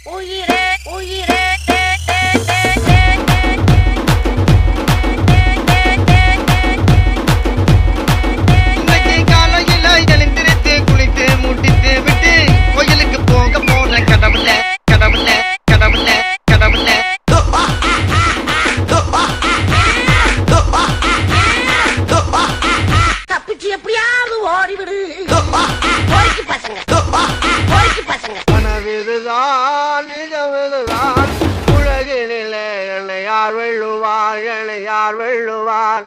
உயிரே உயிரே இன்னைக்கு காலையில எழுந்திருத்து குளித்து முட்டித்து விட்டு கோயிலுக்கு போக போன கடவுள கடவுள கடவுள கடவுள தப்பிச்சு எப்படியாவது ஓடிவிடு போய்க்கு பசங்க போய்க்கு பசங்க கனவிதுதான் நிஜமிதுதான் உலகினிலே என்னை யார் வெல்லுவார் என்னை யார் வெல்லுவார்